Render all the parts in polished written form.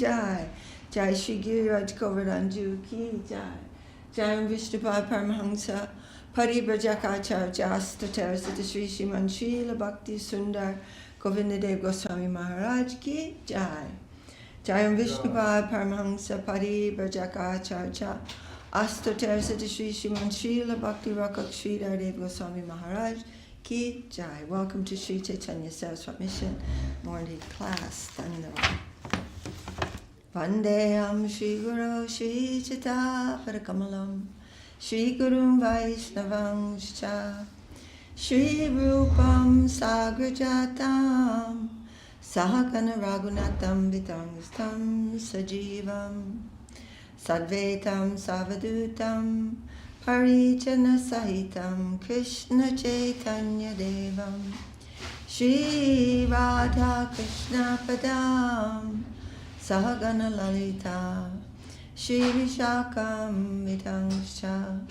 Jai. Jai Shri Giriraj Govardhanju ki Jai. Jai Vishnupad Paramahamsa Paribrajakacharya Astatar Sita Shri Shriman Srila Bhakti Sundar Govindadev Goswami Maharaj ki Jai. Jai Vishnupad Paramahamsa Paribrajakacharya Astatar Sita Shri Shriman Srila Bhakti Rakak Sri Dev Goswami Maharaj ki Jai. Welcome to Sri Chaitanya Saraswat Mission morning class. Dandavat. Vandeham Shri Guru Shri Chita Parakamalam Shri Gurum Vaishnavam Shcha Shri Rupam Sagrajatam Sahagana Raghunatam Vitamstam Sajivam Sadvetam Savadutam Parijana Sahitam Krishna Chaitanya Devam Shri Radha Krishna Padam Sahagana Lalita Shri Vishakam Vidangsha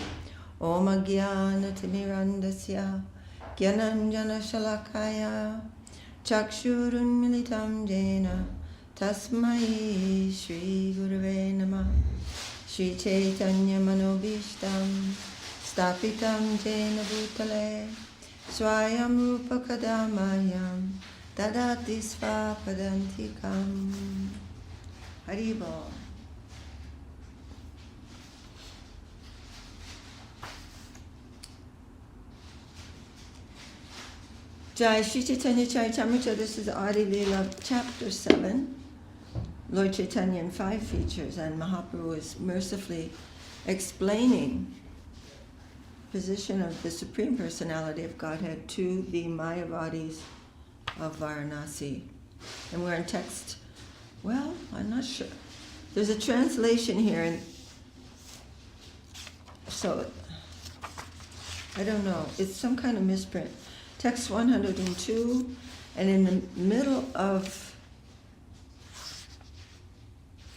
Om Jnana Timirandasya Gyananjana Shalakaya Chakshurun Militam Jena Tasmai Shri Gurave Namah Shri Chaitanya Manobishtam Stapitam Jena Bhutale Swayam Rupa Kadamayam Dadati Svapadantikam. Haribol. Jai Shri Chaitanya Charitamrta. This is Adi Leela, chapter 7. Lord Chaitanya in 5 features, and Mahaprabhu is mercifully explaining the position of the Supreme Personality of Godhead to the Mayavadis of Varanasi. And we're in text, well, I'm not sure. There's a translation here, and so I don't know. It's some kind of misprint. Text 102, and in the middle of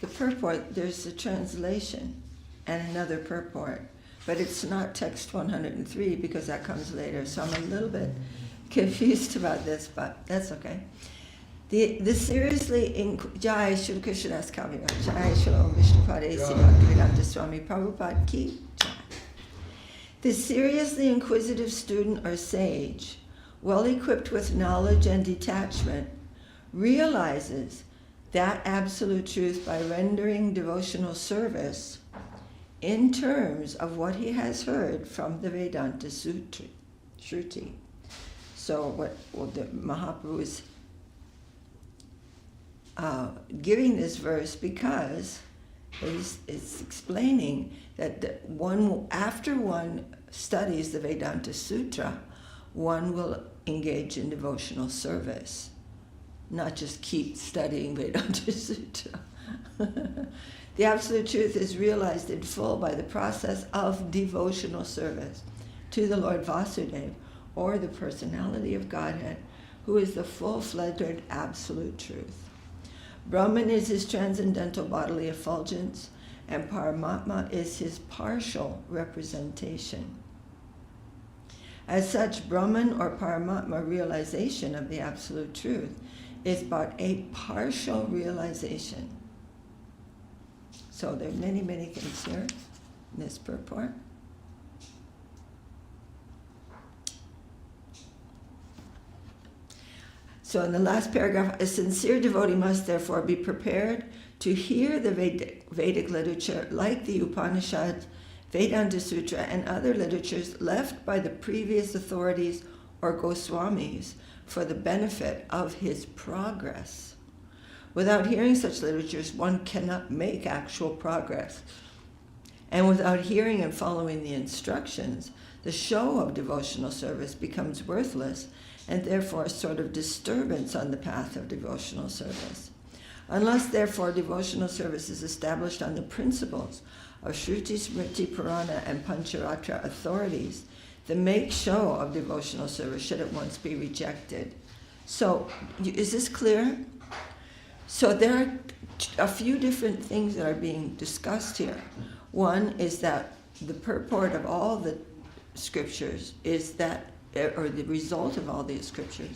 the purport, there's a translation and another purport, but it's not text 103 because that comes later. So I'm a little bit confused about this, but that's okay. The seriously Jai Shri Krishnadas Kavya Jai Shalom Vishnupadesi Bhaktivedanta Swami Prabhupada ki Jai. The seriously inquisitive student or sage, well equipped with knowledge and detachment, realizes that absolute truth by rendering devotional service in terms of what he has heard from the Vedanta Shruti. So the Mahaprabhu is giving this verse because it's explaining that after one studies the Vedanta Sutra, one will engage in devotional service. Not just keep studying Vedanta Sutra. The absolute truth is realized in full by the process of devotional service to the Lord Vasudeva, or the personality of Godhead, who is the full-fledged absolute truth. Brahman is his transcendental bodily effulgence, and Paramatma is his partial representation. As such, Brahman or Paramatma realization of the absolute truth is but a partial realization. So there are many, many things here in this purport. So in the last paragraph, a sincere devotee must therefore be prepared to hear the Vedic literature like the Upanishads, Vedanta Sutra, and other literatures left by the previous authorities or Goswamis for the benefit of his progress. Without hearing such literatures, one cannot make actual progress. And without hearing and following the instructions, the show of devotional service becomes worthless and therefore a sort of disturbance on the path of devotional service. Unless, therefore, devotional service is established on the principles of Shruti, Smriti, Purana, and Pancharatra authorities, the make show of devotional service should at once be rejected. So, is this clear? So there are a few different things that are being discussed here. One is that the purport of all the scriptures is that, or the result of all these scriptures,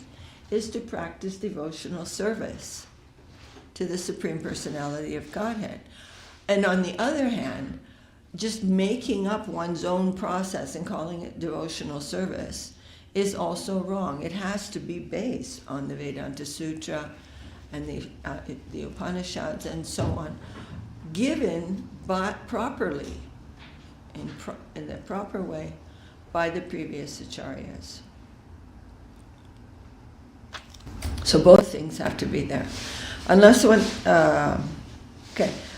is to practice devotional service to the Supreme Personality of Godhead. And on the other hand, just making up one's own process and calling it devotional service is also wrong. It has to be based on the Vedanta Sutra and the Upanishads and so on, given but properly, in the proper way, by the previous acharyas. So both things have to be there. Unless one,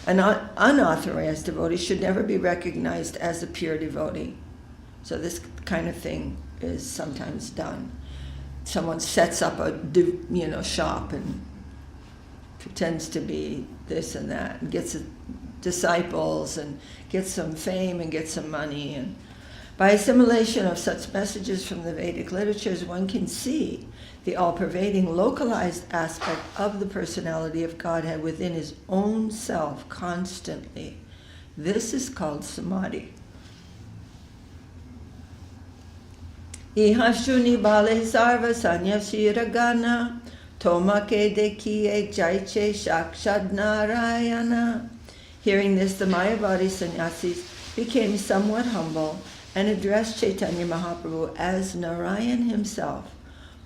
an unauthorized devotee should never be recognized as a pure devotee. So this kind of thing is sometimes done. Someone sets up a shop and pretends to be this and that, and gets disciples and gets some fame and gets some money. And by assimilation of such messages from the Vedic literatures, one can see the all-pervading localized aspect of the personality of Godhead within his own self constantly. This is called samadhi. Ihashuni bale sarva sanyasiragana tomake dekiye jaiche shakshad narayana. Hearing this, the Mayavadi sannyasis became somewhat humble and addressed Chaitanya Mahaprabhu as Narayan himself,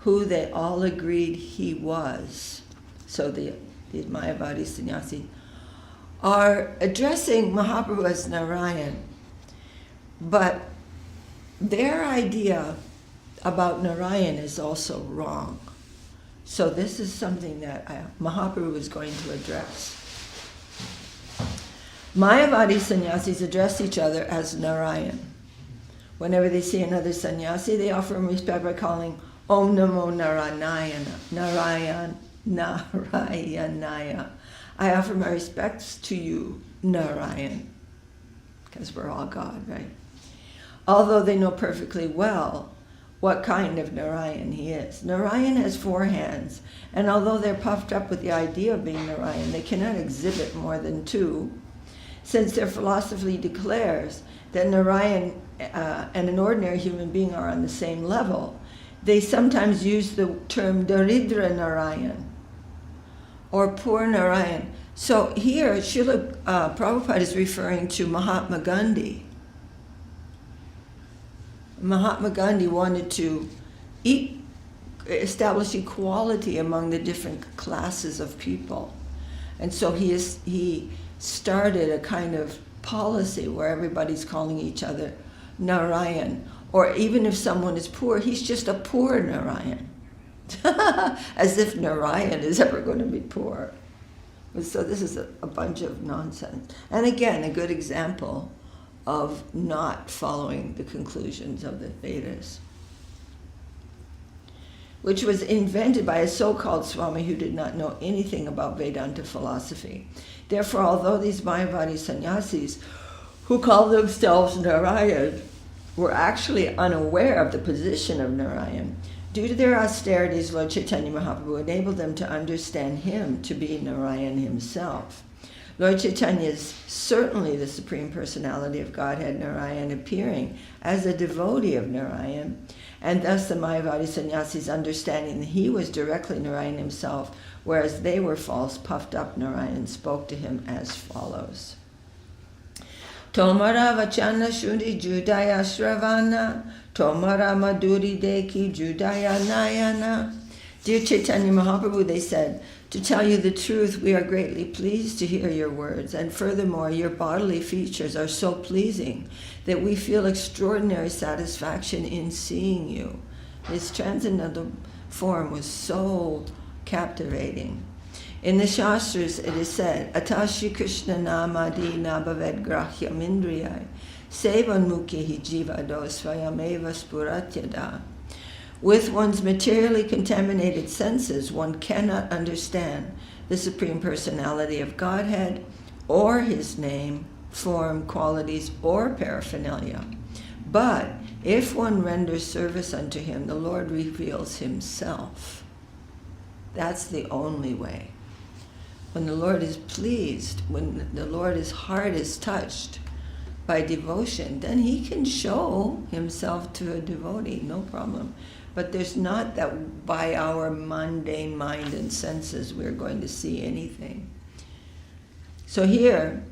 who they all agreed he was. So the Mayavadi sannyasi are addressing Mahaprabhu as Narayan, but their idea about Narayan is also wrong. So this is something that Mahaprabhu is going to address. Mayavadi sannyasis address each other as Narayan. Whenever they see another sannyasi, they offer him respect by calling Om Namo Narayanaya. I offer my respects to you, Narayan, because we're all God, right? Although they know perfectly well what kind of Narayan he is. Narayan has 4 hands, and although they're puffed up with the idea of being Narayan, they cannot exhibit more than 2, since their philosophy declares that Narayan and an ordinary human being are on the same level. They sometimes use the term Daridra Narayan, or poor Narayan. So here, Srila Prabhupada is referring to Mahatma Gandhi. Mahatma Gandhi wanted to establish equality among the different classes of people. And so he started a kind of policy where everybody's calling each other Narayan. Or even if someone is poor, he's just a poor Narayan. As if Narayan is ever going to be poor. So this is a bunch of nonsense. And again, a good example of not following the conclusions of the Vedas, which was invented by a so-called Swami who did not know anything about Vedanta philosophy. Therefore, although these Mayavadi sannyasis, who call themselves Narayan, were actually unaware of the position of Narayan, due to their austerities, Lord Chaitanya Mahaprabhu enabled them to understand him to be Narayan himself. Lord Chaitanya is certainly the Supreme Personality of Godhead, Narayan, appearing as a devotee of Narayan, and thus the Mayavadi sannyasis understanding that he was directly Narayan himself, whereas they were false, puffed up Narayan, spoke to him as follows. Tomara vachana shuri judaya shravana, tomara madhuri deki judaya nayana. Dear Chaitanya Mahaprabhu, they said, to tell you the truth, we are greatly pleased to hear your words, and furthermore, your bodily features are so pleasing that we feel extraordinary satisfaction in seeing you. His transcendental form was so captivating. In the Shastras, it is said, Atashi Krishna namadi nabhaved grahyam indriyai sevan mukhi jivado swayameva spuratyada. With one's materially contaminated senses, one cannot understand the Supreme Personality of Godhead, or his name, form, qualities, or paraphernalia. But if one renders service unto him, the Lord reveals himself. That's the only way. When the Lord is pleased, when the Lord's heart is touched by devotion, then he can show himself to a devotee, no problem. But there's not that by our mundane mind and senses we're going to see anything. So here,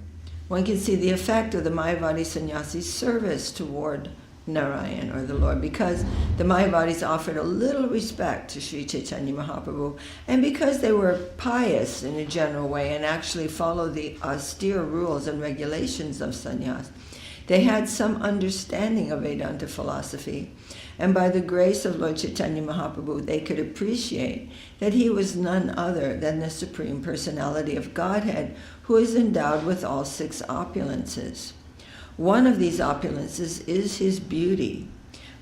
one can see the effect of the Mayavadi sannyasi's service toward Narayan, or the Lord, because the Mayavadis offered a little respect to Sri Chaitanya Mahaprabhu, and because they were pious in a general way and actually followed the austere rules and regulations of sannyas, they had some understanding of Vedanta philosophy, and by the grace of Lord Chaitanya Mahaprabhu, they could appreciate that he was none other than the Supreme Personality of Godhead, who is endowed with all 6 opulences. One of these opulences is his beauty.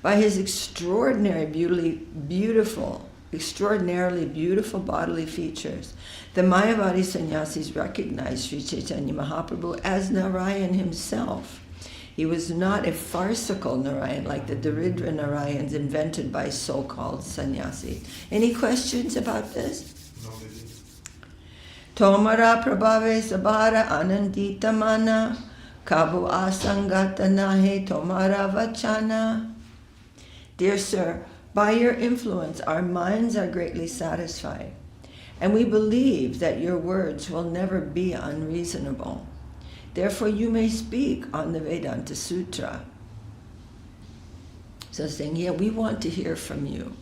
By his extraordinarily beautiful bodily features, the Mayavadi sannyasis recognized Sri Chaitanya Mahaprabhu as Narayan himself. He was not a farcical Narayan like the Daridra Narayans invented by so-called sannyasi. Any questions about this? No. Tomara prabhave sabara anandita mana kabu asangata nahe tomara vachana. Dear sir, by your influence our minds are greatly satisfied, and we believe that your words will never be unreasonable. Therefore you may speak on the Vedanta Sutra. So saying, yeah, we want to hear from you.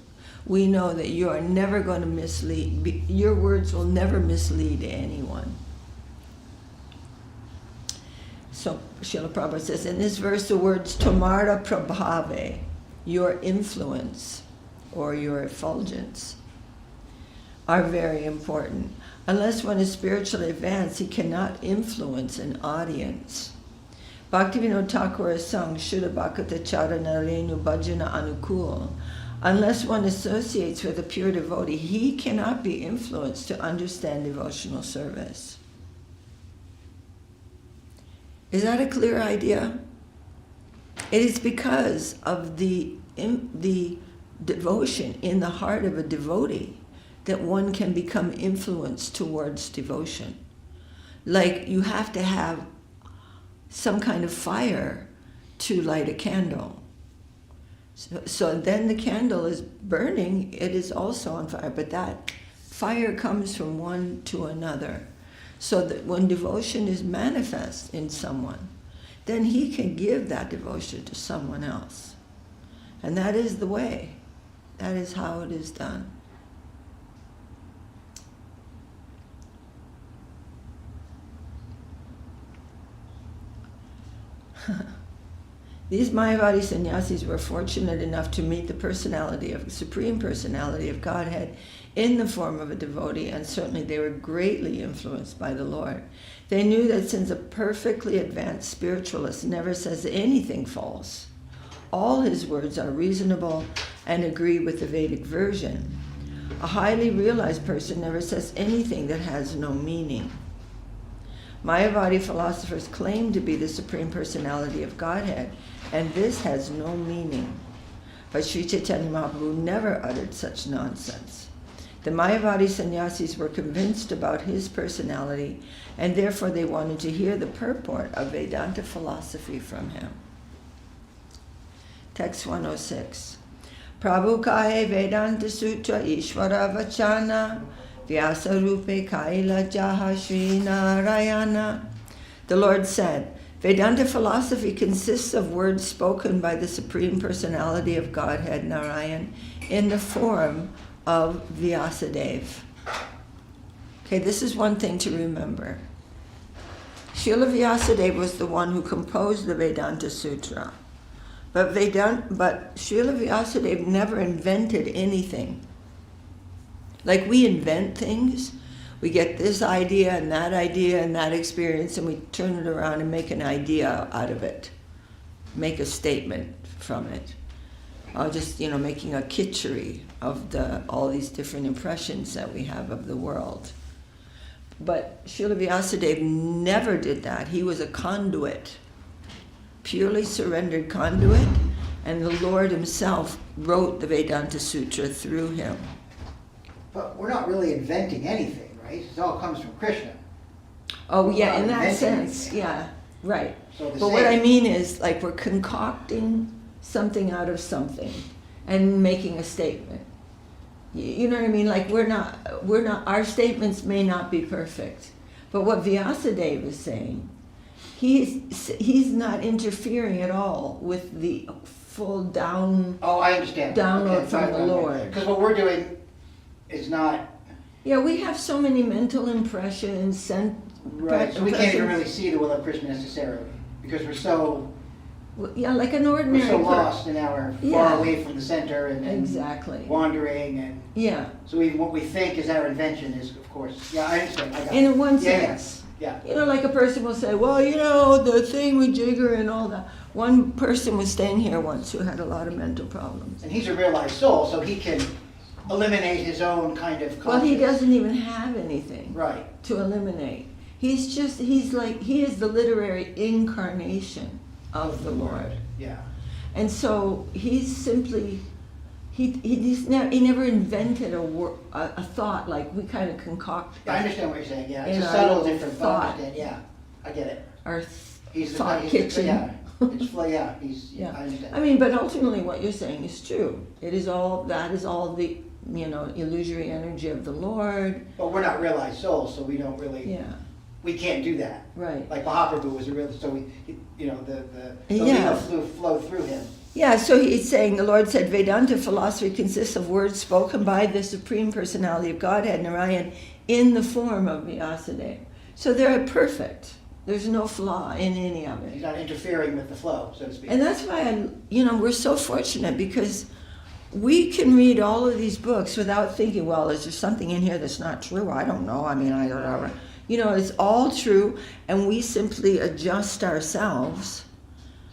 We know that you are never going to mislead, your words will never mislead anyone. So Srila Prabhupada says, in this verse the words Tomara Prabhave, your influence or your effulgence, are very important. Unless one is spiritually advanced, he cannot influence an audience. Bhaktivinoda Thakur has sung Shuddha Bhakata Charana Renu Bhajana Anukul. Unless one associates with a pure devotee, he cannot be influenced to understand devotional service. Is that a clear idea? It is because of the devotion in the heart of a devotee that one can become influenced towards devotion. Like you have to have some kind of fire to light a candle. So then the candle is burning, it is also on fire, but that fire comes from one to another. So that when devotion is manifest in someone, then he can give that devotion to someone else. And that is the way. That is how it is done. These Mayavadi sannyasis were fortunate enough to meet the Supreme Personality of Godhead in the form of a devotee, and certainly they were greatly influenced by the Lord. They knew that since a perfectly advanced spiritualist never says anything false, all his words are reasonable and agree with the Vedic version. A highly realized person never says anything that has no meaning. Mayavadi philosophers claim to be the Supreme Personality of Godhead, and this has no meaning. But Sri Chaitanya Mahaprabhu never uttered such nonsense. The Mayavadi sannyasis were convinced about his personality, and therefore they wanted to hear the purport of Vedanta philosophy from him. Text 106. Prabhu kahe Vedanta Sutra Ishvara Vachana Vyasa Rupe Kaila Jaha Sri Narayana. The Lord said, Vedanta philosophy consists of words spoken by the Supreme Personality of Godhead, Narayan, in the form of Vyasadeva. Okay, this is one thing to remember. Srila Vyasadeva was the one who composed the Vedanta Sutra. But Srila Vyasadeva never invented anything. Like we invent things, we get this idea and that experience, and we turn it around and make an idea out of it, make a statement from it. Just making a kitchery of all these different impressions that we have of the world. But Srila Vyasadeva never did that. He was a conduit, purely surrendered conduit, and the Lord himself wrote the Vedanta Sutra through him. But we're not really inventing anything, right? It all comes from Krishna. Oh, yeah, in that sense, anything. Yeah, right. So but what I mean is, like, we're concocting something out of something. and making a statement. You know what I mean? Like we're not, our statements may not be perfect. But what Vyasadeva is saying, he's not interfering at all with the full Oh, I understand. download Okay, from right, the right, Lord. right. Because what we're doing is not Yeah, we have so many mental impressions, right. So we can't even really see the will of Krishna necessarily because we're so yeah, like an ordinary. we're so lost in our far away from the center and exactly wandering and yeah. so even what we think is our invention is, of course. Yeah, I understand. I got In it. one Yeah, sense. Yeah. You know, like a person will say, well, you know, the thing with Jigger and all that. One person was staying here once who had a lot of mental problems. And he's a realized soul, so he can eliminate his own kind of Well, he conscious- doesn't even have anything Right. to eliminate. He is the literary incarnation of the Lord. Yeah. And so he's simply, he never invented a thought like we kind of concoct. Yeah, I understand what you're saying. Yeah, it's In a our subtle little difference. But I thought. understand. Yeah, I get it. Our He's thought kitchen. Yeah, it's yeah. He's. Yeah. I understand. I mean, but ultimately what you're saying is true. That is all the, illusory energy of the Lord. But we're not realized souls, so we don't really. Yeah, We can't do that. right. Like Mahaprabhu was a real. So the Yeah. Lila flow through him. Yeah, so he's saying, the Lord said, Vedanta philosophy consists of words spoken by the Supreme Personality of Godhead, Narayan, in the form of Vyasadeva. So they're perfect. There's no flaw in any of He's it. not interfering with the flow, so to speak. And that's why, we're so fortunate because we can read all of these books without thinking, well, is there something in here that's not true? I don't know. I mean, I don't know. It's all true, and we simply adjust ourselves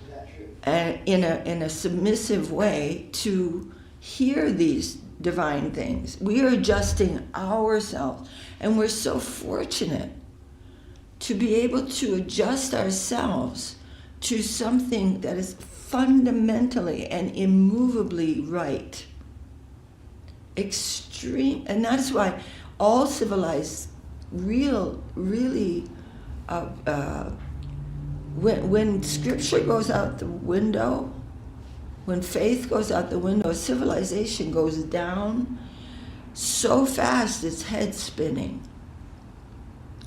Is that true? and in a submissive way to hear these divine things. We are adjusting ourselves, and we're so fortunate to be able to adjust ourselves to something that is fundamentally and immovably right. Extreme, and that's why all civilized, really, when scripture goes out the window, when faith goes out the window, civilization goes down so fast it's head spinning.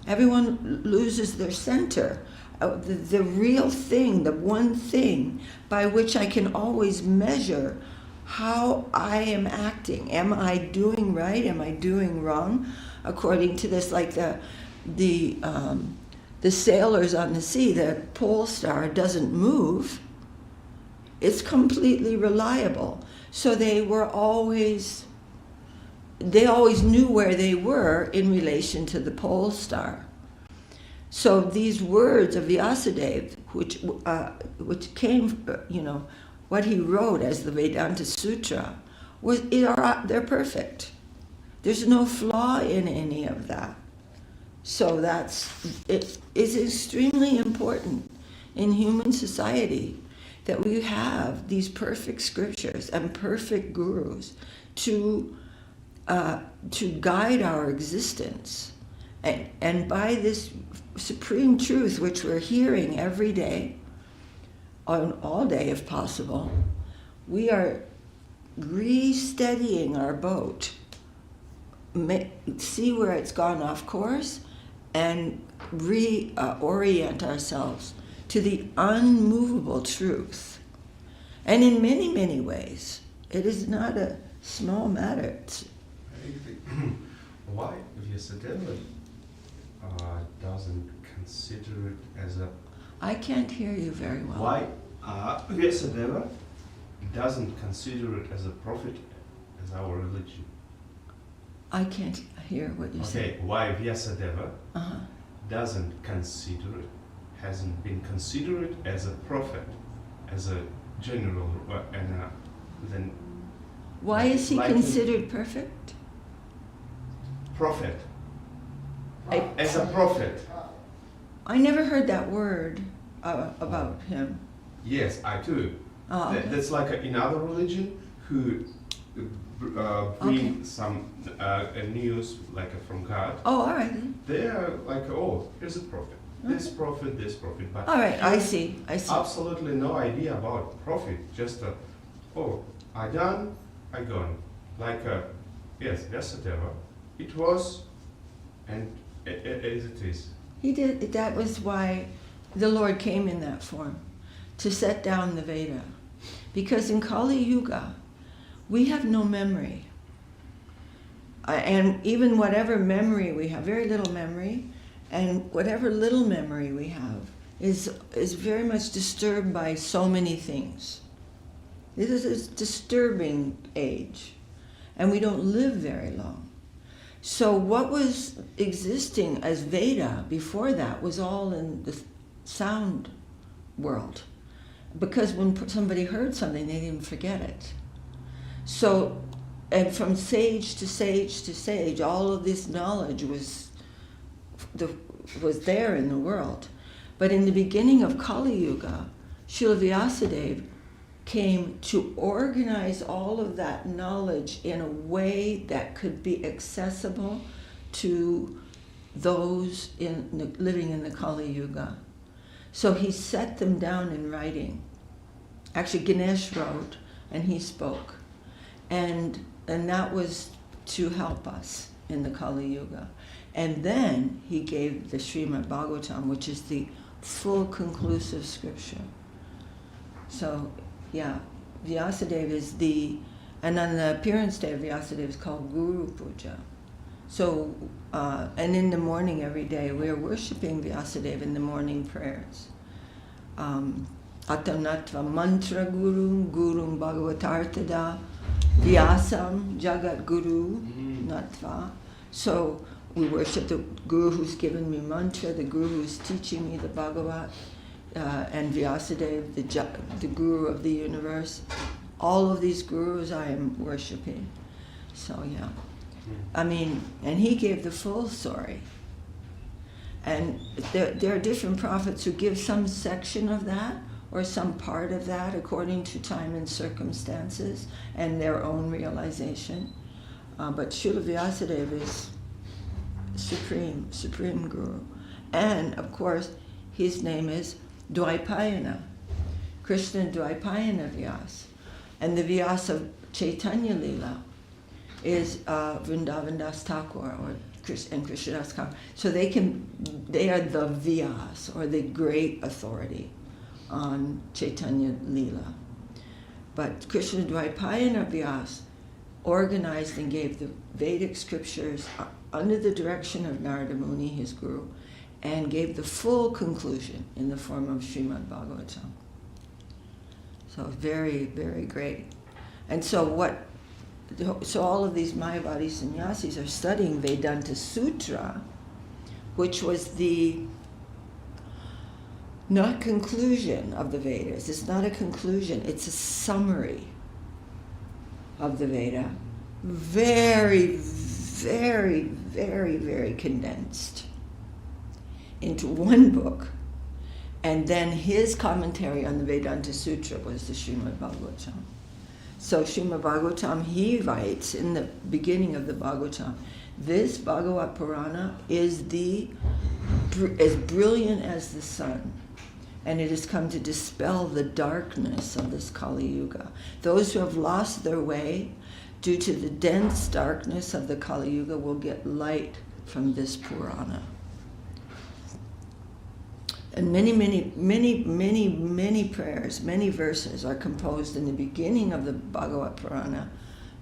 Everyone loses their center. The real thing, the one thing by which I can always measure how I am acting. Am I doing right? Am I doing wrong? According to this, like the sailors on the sea, the pole star doesn't move. It's completely reliable. So they always knew where they were in relation to the pole star. So these words of Vyasadeva, which came, what he wrote as the Vedanta Sutra, they're perfect. There's no flaw in any of that. So it is extremely important in human society that we have these perfect scriptures and perfect gurus to guide our existence. And by this supreme truth, which we're hearing every day, all day if possible, we are re-steadying our boat, see where it's gone off course, and reorient ourselves to the unmovable truth. And in many, many ways, it is not a small matter. Why Vyasadeva doesn't consider it as a... I can't hear you very well. Why Vyasadeva doesn't consider it as a prophet, as our religion? I can't hear what you say. Okay, why Vyasadeva Uh-huh. doesn't consider it, hasn't been considered as a prophet, as a general, then Why is he like considered perfect? prophet, as a prophet. I never heard that word about him. Yes, I do. Oh, okay. That's like in other religion who bring some news like from God. Oh, all right. then. They are like, oh, here's a prophet. This prophet, this prophet. But All right, I you see. absolutely no idea about prophet. Just I done, I gone. Like yes, Vyasadeva. It was, and as it is. He did. That was why the Lord came in that form, to set down the Veda. Because in Kali Yuga, we have no memory. And even whatever memory we have, very little memory, and whatever little memory we have is very much disturbed by so many things. This is a disturbing age, and we don't live very long. So what was existing as Veda before that was all in the sound world. Because when somebody heard something, they didn't forget it. So, and from sage to sage to sage, all of this knowledge was there in the world. But in the beginning of Kali Yuga, Srila Vyasadeva came to organize all of that knowledge in a way that could be accessible to those living in the Kali Yuga. So he set them down in writing. Actually, Ganesh wrote and he spoke. And that was to help us in the Kali Yuga. And then he gave the Srimad Bhagavatam, which is the full conclusive scripture. So, yeah, Vyasadeva is and on the appearance day of Vyasadeva is called Guru Puja. So, and in the morning every day, we are worshipping Vyasadeva in the morning prayers. Atanatva mantra guru, gurum bhagavatartada, vyasam jagat guru natva. So we worship the Guru who's given me mantra, the Guru who's teaching me the Bhagavat, and Vyasadeva, the Guru of the universe. All of these gurus I am worshipping. So yeah. I mean, and he gave the full story. And there are different prophets who give some section of that or some part of that according to time and circumstances and their own realization. But Srila Vyasadeva is supreme Guru. And of course, his name is Dvaipayana, Krishna Dvaipayana Vyas. And the Vyas of Chaitanya Lila is Vrindavan Das Thakur and Krishna Das Thakur. So they are the Vyas, or the great authority on Chaitanya Lila. But Krishna Dvaipayana Vyas organized and gave the Vedic scriptures under the direction of Narada Muni, his guru, and gave the full conclusion in the form of Srimad Bhagavatam. So very, very great. And so all of these Mayavadi sannyasis are studying Vedanta Sutra, which was the not conclusion of the Vedas. It's not a conclusion, it's a summary of the Veda. Very, very, very, very condensed into one book. And then his commentary on the Vedanta Sutra was the Srimad Bhagavatam. So Srimad Bhagavatam, he writes in the beginning of the Bhagavatam, this Bhagavat Purana is as brilliant as the sun, and it has come to dispel the darkness of this Kali Yuga. Those who have lost their way due to the dense darkness of the Kali Yuga will get light from this Purana. And many, many, many, many, many prayers, many verses are composed in the beginning of the Bhagavat Purana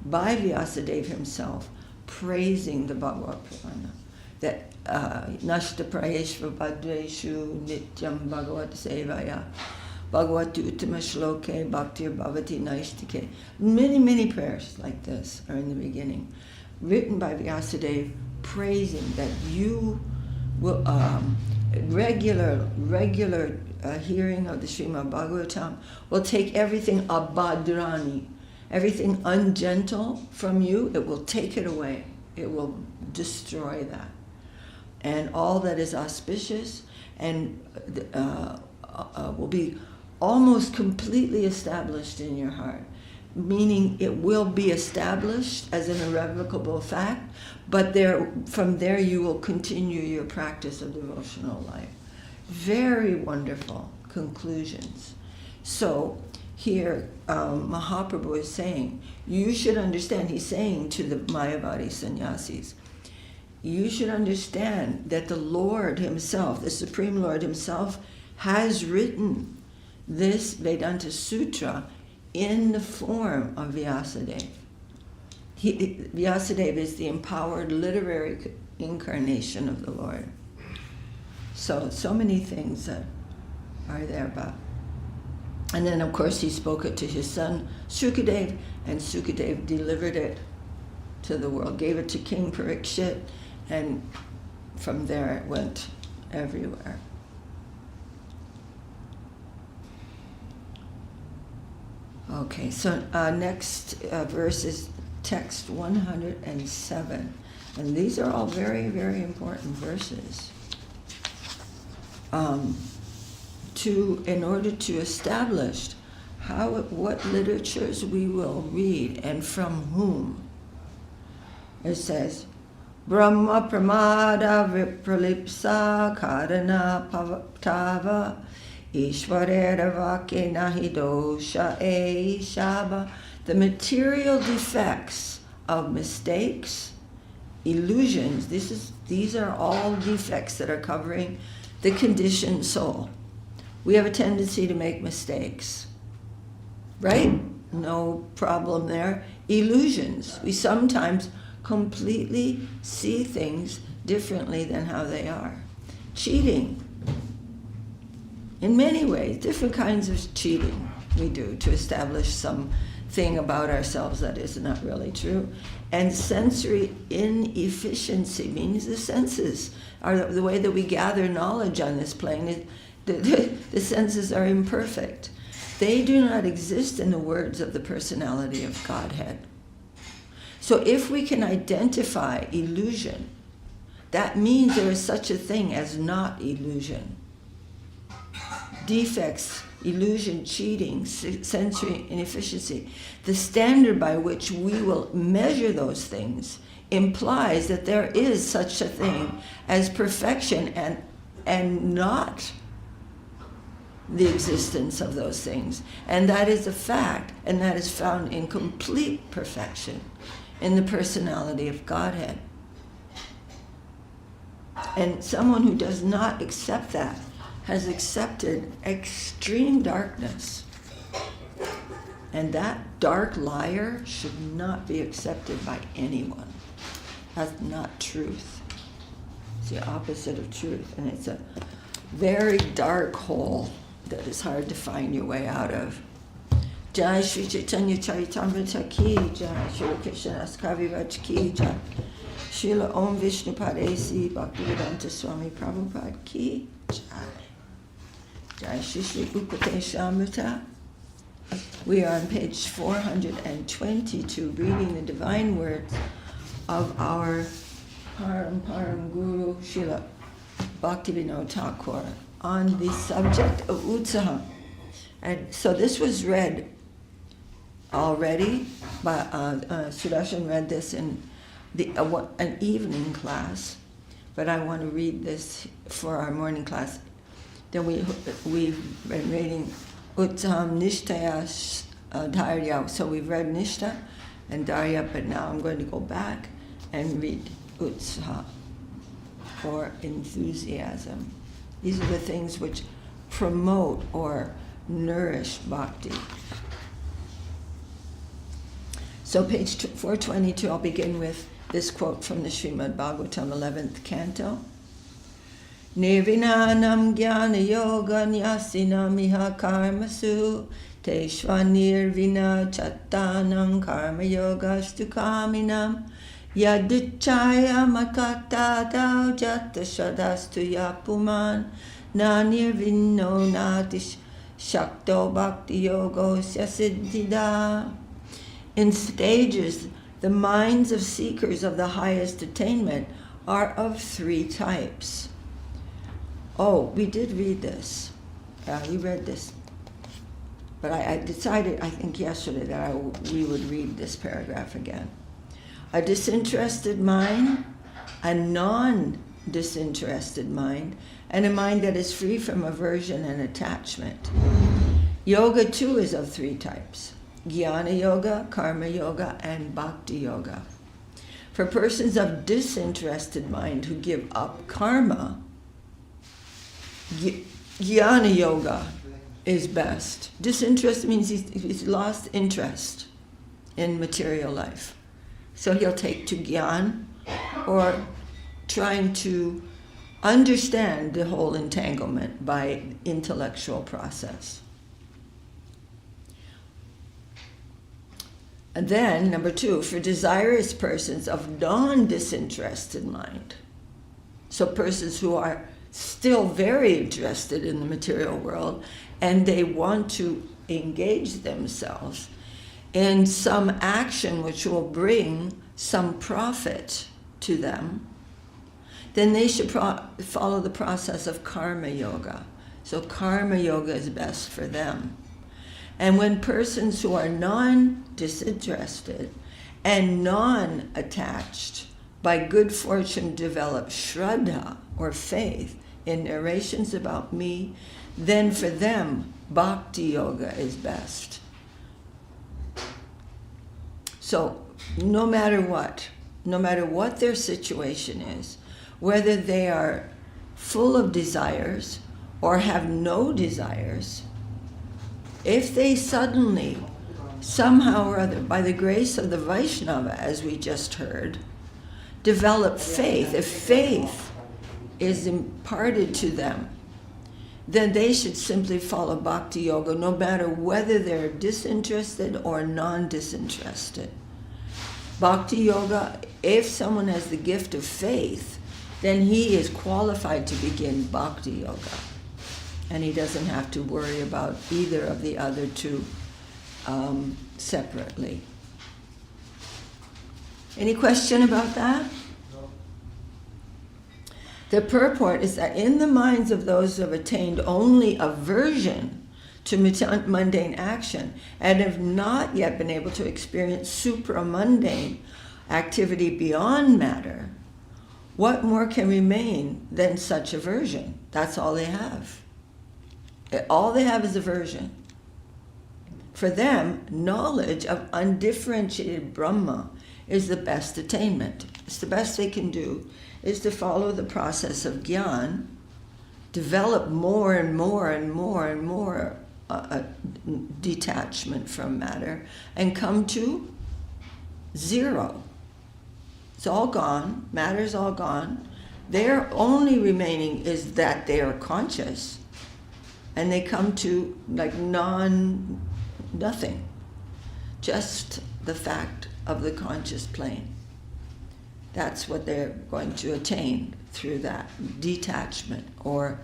by Vyasadeva himself, praising the Bhagavat Purana. That Nashta Prayeshva Bhadreshu Nityam Bhagavat Sevaya Bhagavati Uttama Shloke Bhaktir Bhavati Naishtike. Many, many prayers like this are in the beginning, written by Vyasadeva, praising that you will regular hearing of the Srimad Bhagavatam will take everything abhadrani, everything ungentle from you, it will take it away. It will destroy that. And all that is auspicious and will be almost completely established in your heart. Meaning it will be established as an irrevocable fact, but from there you will continue your practice of devotional life. Very wonderful conclusions. So here Mahaprabhu is saying, you should understand, he's saying to the Mayavadi sannyasis, you should understand that the Lord himself, the Supreme Lord himself, has written this Vedanta Sutra in the form of Vyasadeva. Vyasadeva is the empowered literary incarnation of the Lord. So many things that are there about. And then, of course, he spoke it to his son, Sukadev, and Sukadev delivered it to the world, gave it to King Parikshit, and from there it went everywhere. Okay, so next verse is text 107. And these are all very, very important verses. In order to establish what literatures we will read and from whom. It says, Brahma pramada vipralipsa karana pavatava ishvarera vake nahi dosha e shaba. The material defects of mistakes, illusions, these are all defects that are covering the conditioned soul. We have a tendency to make mistakes, right? No problem there. Illusions. We sometimes completely see things differently than how they are. Cheating. In many ways, different kinds of cheating we do to establish something about ourselves that is not really true. And sensory inefficiency means the senses are the way that we gather knowledge on this plane. The senses are imperfect. They do not exist in the words of the personality of Godhead. So if we can identify illusion, that means there is such a thing as not illusion. Defects, illusion, cheating, sensory inefficiency. The standard by which we will measure those things implies that there is such a thing as perfection and not the existence of those things. And that is a fact, and that is found in complete perfection in the personality of Godhead. And someone who does not accept that has accepted extreme darkness. And that dark liar should not be accepted by anyone. That's not truth. It's the opposite of truth, and it's a very dark hole that is hard to find your way out of. Jaya Sri Chaitanya Charitamrta ki Jaya, Srila Krishnadas Kaviraj ki Jaya, Srila Om Vishnu Padesi Bhaktivedanta Swami Prabhupada ki Jaya. Jaya Sri Sri Upadesamrta. We are on page 422, reading the divine words of our Param Guru Srila Bhaktivinoda Thakur on the subject of Utsaha. And so this was read already, but Sudarshan read this in an evening class, but I want to read this for our morning class. Then we've been reading Utsaham Nishtaya Dharya. So we've read Nishta and Dharya, but now I'm going to go back and read Utsaha, or enthusiasm. These are the things which promote or nourish bhakti. So page 422, I'll begin with this quote from the Srimad Bhagavatam 11th canto. Nirvinanam jnana yoga nyasinam iha karmasu teshva nirvina chattanam karma yogastu kaminam yaduchaya makata dau jata shadastu yapuman na nirvino natish shakto bhakti yogosya siddhida. In stages, the minds of seekers of the highest attainment are of three types. Oh, we did read this. We read this. But I decided, I think yesterday, that we would read this paragraph again. A disinterested mind, a non-disinterested mind, and a mind that is free from aversion and attachment. Yoga too is of three types: Jnana Yoga, Karma Yoga, and Bhakti Yoga. For persons of disinterested mind who give up karma, Jnana Yoga is best. Disinterested means he's lost interest in material life. So he'll take to Gyan, or trying to understand the whole entanglement by intellectual process. And then, number 2, for desirous persons of non-disinterested mind, so persons who are still very interested in the material world and they want to engage themselves in some action which will bring some profit to them, then they should follow the process of Karma Yoga. So Karma Yoga is best for them. And when persons who are non-disinterested and non-attached by good fortune develop Shraddha, or faith, in narrations about me, then for them Bhakti Yoga is best. So no matter what their situation is, whether they are full of desires or have no desires, if they suddenly, somehow or other, by the grace of the Vaishnava, as we just heard, develop faith, if faith is imparted to them, then they should simply follow Bhakti Yoga, no matter whether they're disinterested or non-disinterested. Bhakti Yoga, if someone has the gift of faith, then he is qualified to begin Bhakti Yoga. And he doesn't have to worry about either of the other two separately. Any question about that? The purport is that in the minds of those who have attained only aversion to mundane action and have not yet been able to experience supramundane activity beyond matter, what more can remain than such aversion? That's all they have. All they have is aversion. For them, knowledge of undifferentiated Brahma is the best attainment. It's the best they can do, is to follow the process of Gyan, develop more and more and more and more detachment from matter, and come to zero. It's all gone, matter's all gone. Their only remaining is that they are conscious, and they come to like nothing, just the fact of the conscious plane. That's what they're going to attain through that detachment or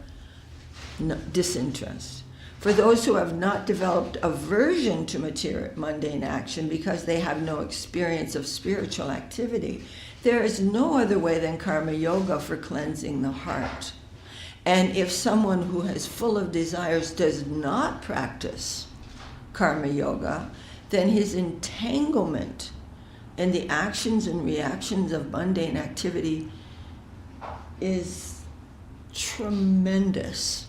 disinterest. For those who have not developed aversion to mundane action because they have no experience of spiritual activity, there is no other way than Karma Yoga for cleansing the heart. And if someone who is full of desires does not practice Karma Yoga, then his entanglement in the actions and reactions of mundane activity is tremendous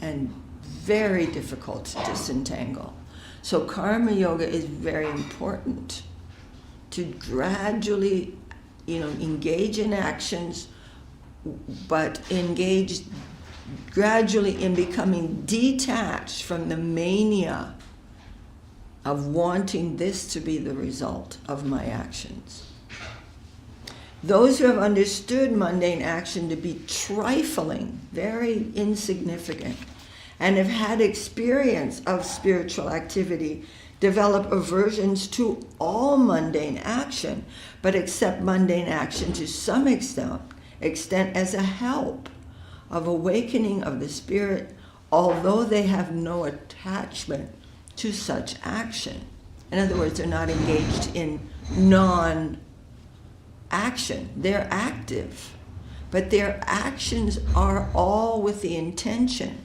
and very difficult to disentangle. So Karma Yoga is very important to gradually, engage in actions, but engage gradually in becoming detached from the mania of wanting this to be the result of my actions. Those who have understood mundane action to be trifling, very insignificant, and have had experience of spiritual activity, develop aversions to all mundane action, but accept mundane action to some extent as a help of awakening of the spirit, although they have no attachment to such action. In other words, they're not engaged in non-action. They're active, but their actions are all with the intention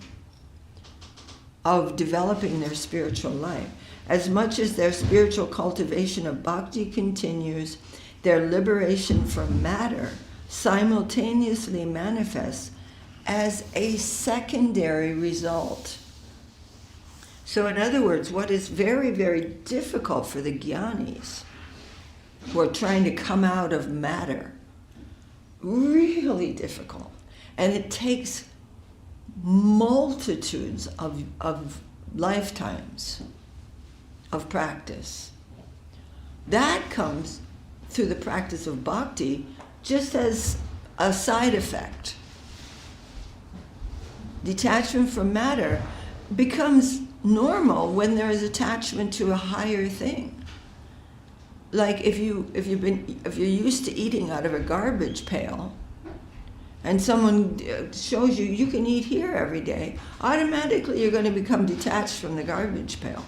of developing their spiritual life. As much as their spiritual cultivation of bhakti continues, their liberation from matter simultaneously manifests as a secondary result. So in other words, what is very, very difficult for the jnanis who are trying to come out of matter, really difficult, and it takes multitudes of lifetimes of practice. That comes through the practice of bhakti just as a side effect. Detachment from matter becomes normal when there is attachment to a higher thing. Like if you're used to eating out of a garbage pail, and someone shows you can eat here every day, automatically you're going to become detached from the garbage pail.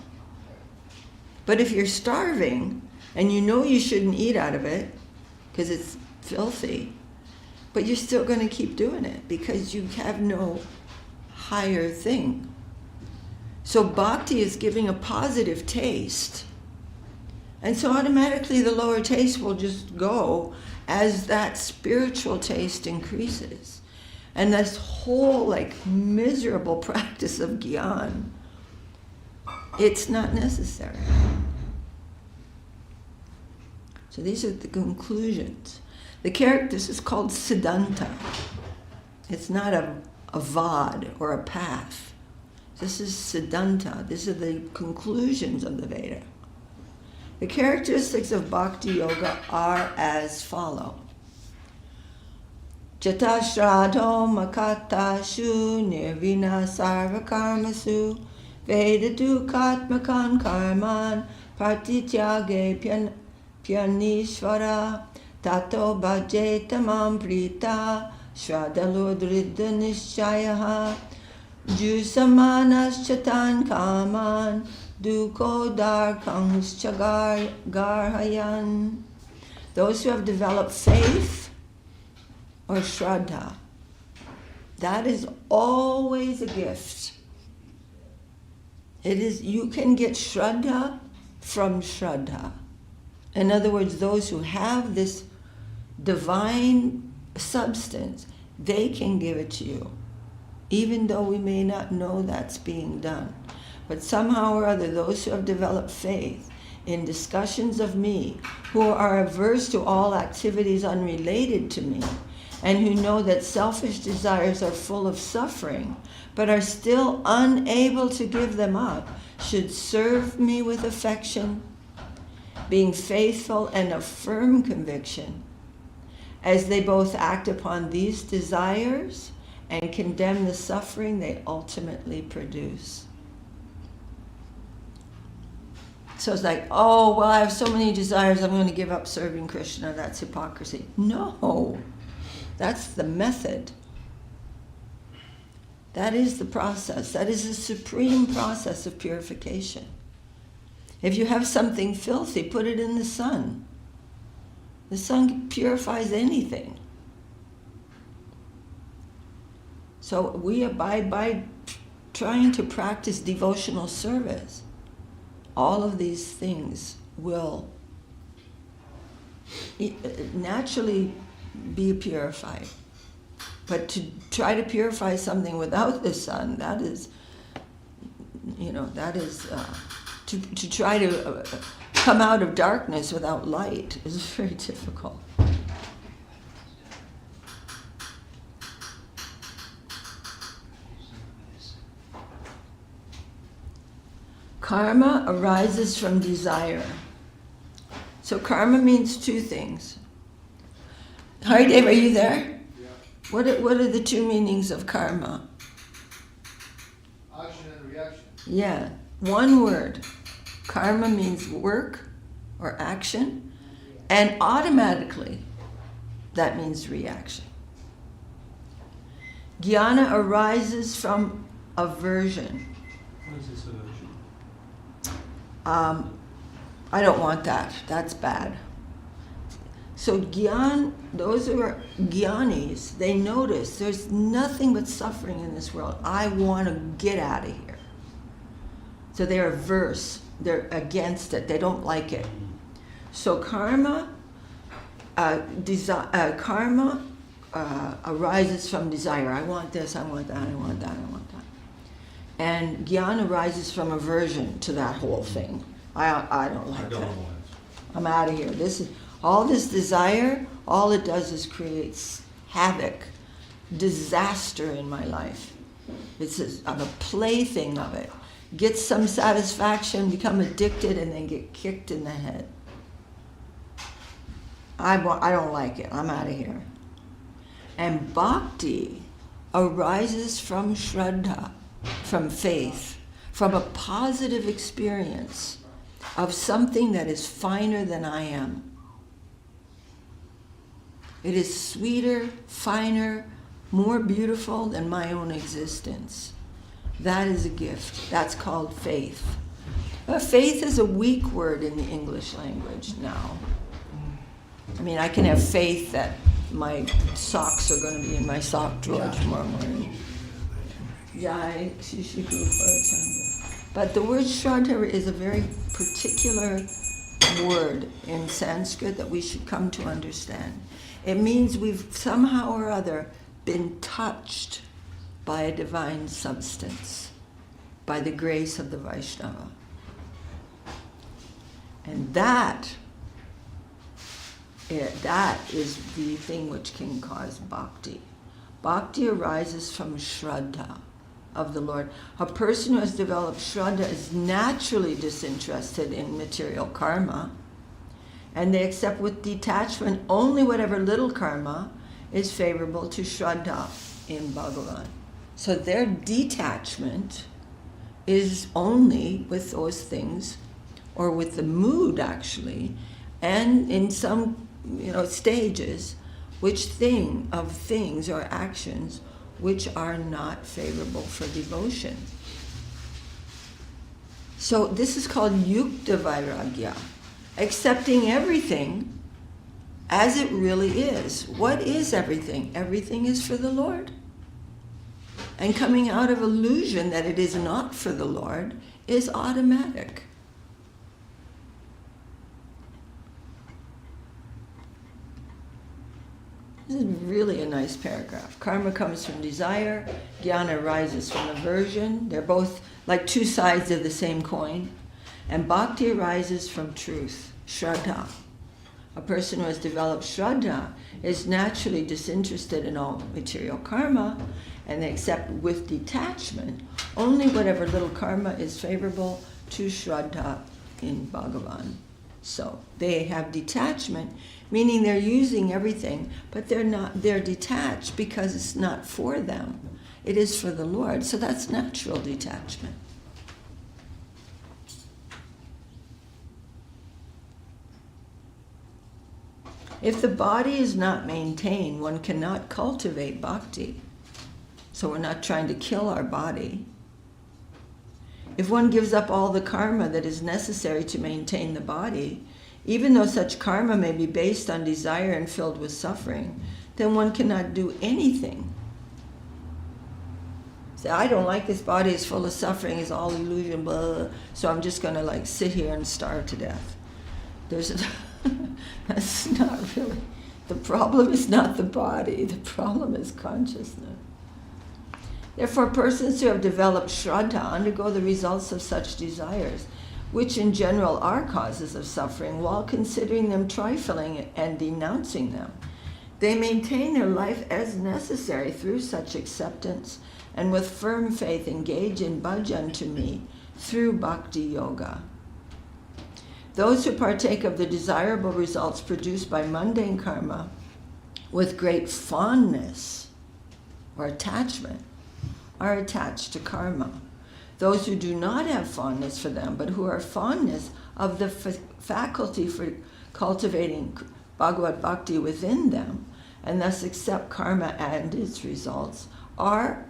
But if you're starving and you know you shouldn't eat out of it because it's filthy, but you're still going to keep doing it because you have no higher thing. So bhakti is giving a positive taste. And so automatically the lower taste will just go as that spiritual taste increases. And this whole miserable practice of gyan, it's not necessary. So these are the conclusions. This is called siddhanta. It's not a vad or a path. This is siddhanta. These are the conclusions of the Veda. The characteristics of bhakti yoga are as follow. Jata shradho makatashu nirvina sarva karmasu veda dukatmakan karman partityage pyanishvara tato bhajetamam prita shradaludridda nishchayaha jusamanas chatan kaman duko darkangscha garhayan. Those who have developed faith or shraddha, that is always a gift. It is, you can get shraddha from shraddha. In other words, those who have this divine substance, they can give it to you, even though we may not know that's being done. But somehow or other, those who have developed faith in discussions of me, who are averse to all activities unrelated to me, and who know that selfish desires are full of suffering, but are still unable to give them up, should serve me with affection, being faithful and of firm conviction, as they both act upon these desires and condemn the suffering they ultimately produce. So it's like, oh, well, I have so many desires, I'm going to give up serving Krishna. That's hypocrisy. No, that's the method. That is the process. That is the supreme process of purification. If you have something filthy, put it in the sun. The sun purifies anything. So we abide by trying to practice devotional service. All of these things will naturally be purified. But to try to purify something without the sun, that is, to try to come out of darkness without light is very difficult. Karma arises from desire. So karma means two things. Haridev, are you there? Yeah. What are the two meanings of karma? Action and reaction. Yeah, one word. Karma means work or action, and automatically that means reaction. Jnana arises from aversion. What is this aversion? I don't want that. That's bad. So those who are jnanis, they notice there's nothing but suffering in this world. I want to get out of here. So they're averse. They're against it. They don't like it. So karma arises from desire. I want this, I want that, I want that, I want that. And jnana arises from aversion to that whole thing. I don't like that. I'm out of here. All this desire, all it does is creates havoc, disaster in my life. I'm a plaything of it. Get some satisfaction, become addicted, and then get kicked in the head. I don't like it. I'm out of here. And bhakti arises from shraddha, from faith, from a positive experience of something that is finer than I am. It is sweeter, finer, more beautiful than my own existence. That is a gift. That's called faith. Faith is a weak word in the English language now. I mean, I can have faith that my socks are going to be in my sock drawer tomorrow morning. Jaya, but the word Shraddha is a very particular word in Sanskrit that we should come to understand. It means we've somehow or other been touched by a divine substance, by the grace of the Vaishnava. And that is the thing which can cause bhakti. Bhakti arises from shraddha of the Lord. A person who has developed shraddha is naturally disinterested in material karma, and they accept with detachment only whatever little karma is favorable to shraddha in Bhagavan. So their detachment is only with those things, or with the mood actually, and in some stages, of things or actions which are not favorable for devotion. So this is called yukta vairagya, accepting everything as it really is. What is everything? Everything is for the Lord. And coming out of illusion that it is not for the Lord is automatic. This is really a nice paragraph. Karma comes from desire, jnana arises from aversion. They're both like two sides of the same coin. And bhakti arises from truth, shraddha. A person who has developed shraddha is naturally disinterested in all material karma, and they accept with detachment only whatever little karma is favorable to shraddha in Bhagavan. So they have detachment, meaning they're using everything, but they're detached because it's not for them. It is for the Lord. So that's natural detachment. If the body is not maintained, one cannot cultivate bhakti. So we're not trying to kill our body. If one gives up all the karma that is necessary to maintain the body, even though such karma may be based on desire and filled with suffering, then one cannot do anything. Say, I don't like this body, it's full of suffering, it's all illusion, blah, so I'm just going to sit here and starve to death. That's not really, the problem is not the body, the problem is consciousness. Therefore, persons who have developed shraddha undergo the results of such desires, which in general are causes of suffering, while considering them trifling and denouncing them. They maintain their life as necessary through such acceptance, and with firm faith engage in bhajan to me through bhakti yoga. Those who partake of the desirable results produced by mundane karma with great fondness or attachment are attached to karma. Those who do not have fondness for them, but who are fondness of the faculty for cultivating Bhagavad Bhakti within them, and thus accept karma and its results, are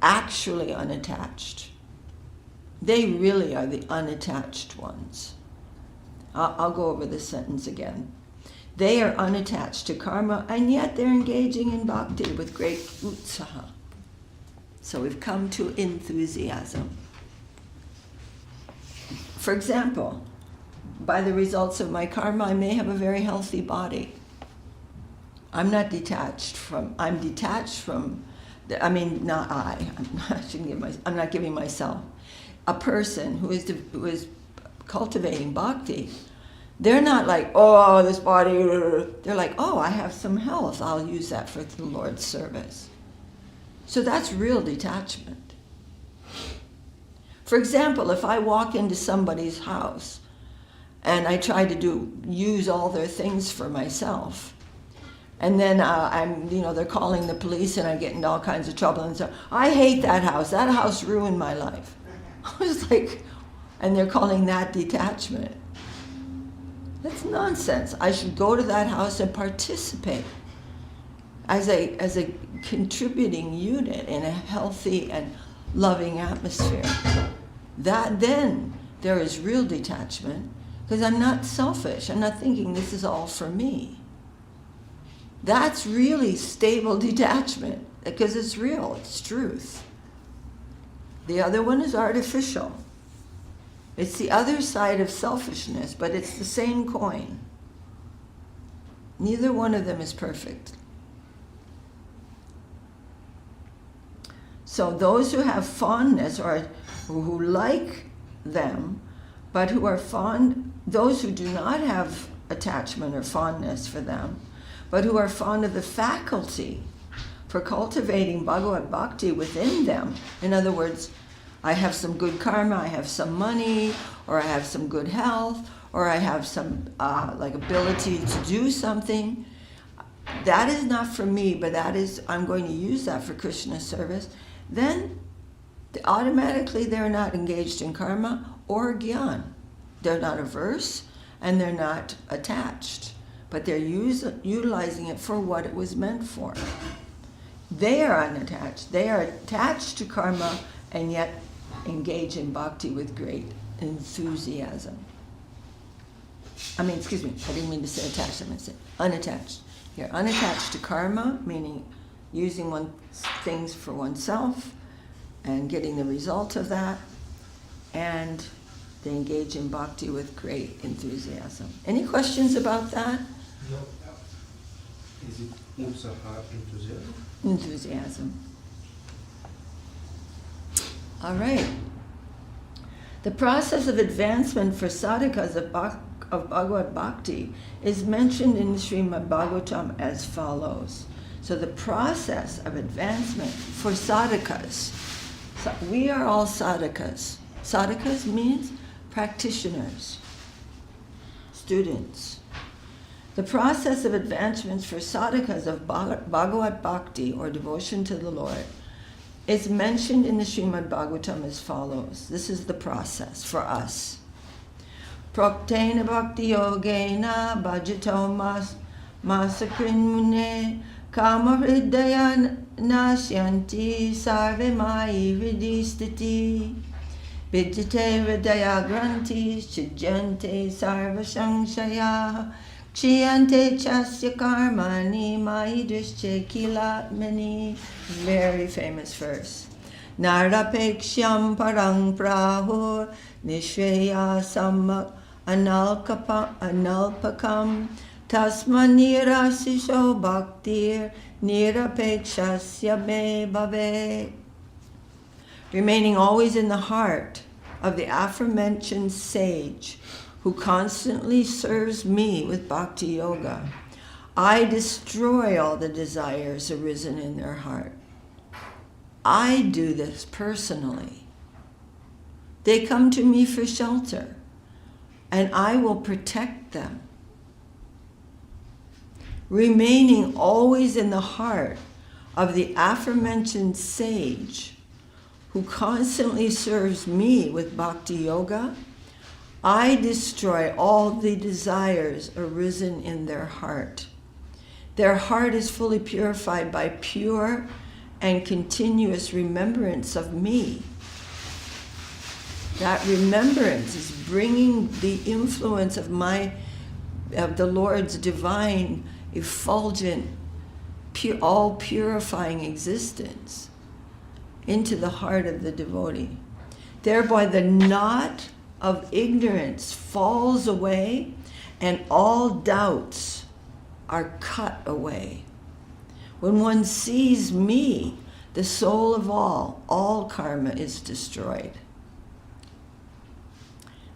actually unattached. They really are the unattached ones. I'll go over this sentence again. They are unattached to karma, and yet they're engaging in bhakti with great utsaha. So we've come to enthusiasm. For example, by the results of my karma, I may have a very healthy body. I'm detached from I mean, not I. I'm not giving myself. A person who is cultivating bhakti, they're not like, oh, this body. They're like, oh, I have some health. I'll use that for the Lord's service. So that's real detachment. For example, if I walk into somebody's house and I try to use all their things for myself, and then they're calling the police and I get into all kinds of trouble and so, I hate that house. That house ruined my life. I was like, and they're calling that detachment. That's nonsense. I should go to that house and participate as a contributing unit in a healthy and loving atmosphere. That then there is real detachment, because I'm not selfish. I'm not thinking this is all for me. That's really stable detachment, because it's real, it's truth. The other one is artificial. It's the other side of selfishness, but it's the same coin. Neither one of them is perfect. So those who have fondness, or who like them, but who are fond, those who do not have attachment or fondness for them, but who are fond of the faculty for cultivating Bhagavad Bhakti within them. In other words, I have some good karma, I have some money, or I have some good health, or I have some ability to do something. That is not for me, but I'm going to use that for Krishna service. Then automatically they're not engaged in karma or gyan. They're not averse and they're not attached, but they're utilizing it for what it was meant for. They are unattached. They are attached to karma and yet engage in bhakti with great enthusiasm. I didn't mean to say attached, I meant to say unattached. You're unattached to karma, meaning using things for oneself and getting the result of that, and they engage in bhakti with great enthusiasm. Any questions about that? No. Is it utsaha, enthusiasm? Enthusiasm. All right. The process of advancement for sadhakas of Bhagavad Bhakti is mentioned in the Srimad Bhagavatam as follows. So the process of advancement for sadhakas, so we are all sadhakas. Sadhakas means practitioners, students. The process of advancements for sadhakas of Bhagavad Bhakti, or devotion to the Lord, is mentioned in the Srimad Bhagavatam as follows. This is the process for us. Praktena bhakti yogena bhajato masakrin mune kama hridaya nasyanti sarve mai hridistiti vidyate hridaya granti chijante sarva sangshaya Chiyante chasya karmani maidrische kilatmani. Very famous verse. Narapeksham parang prahur nishreya sammak analpakam tasmanirasisho bhaktir nirapekshasya me bhave. Remaining always in the heart of the aforementioned sage who constantly serves me with bhakti yoga, I destroy all the desires arisen in their heart. I do this personally. They come to me for shelter, and I will protect them. Remaining always in the heart of the aforementioned sage who constantly serves me with bhakti yoga, I destroy all the desires arisen in their heart. Their heart is fully purified by pure and continuous remembrance of me. That remembrance is bringing the influence of the Lord's divine, effulgent, all purifying existence into the heart of the devotee. Thereby the knot of ignorance falls away and all doubts are cut away. When one sees me, the soul of all karma is destroyed.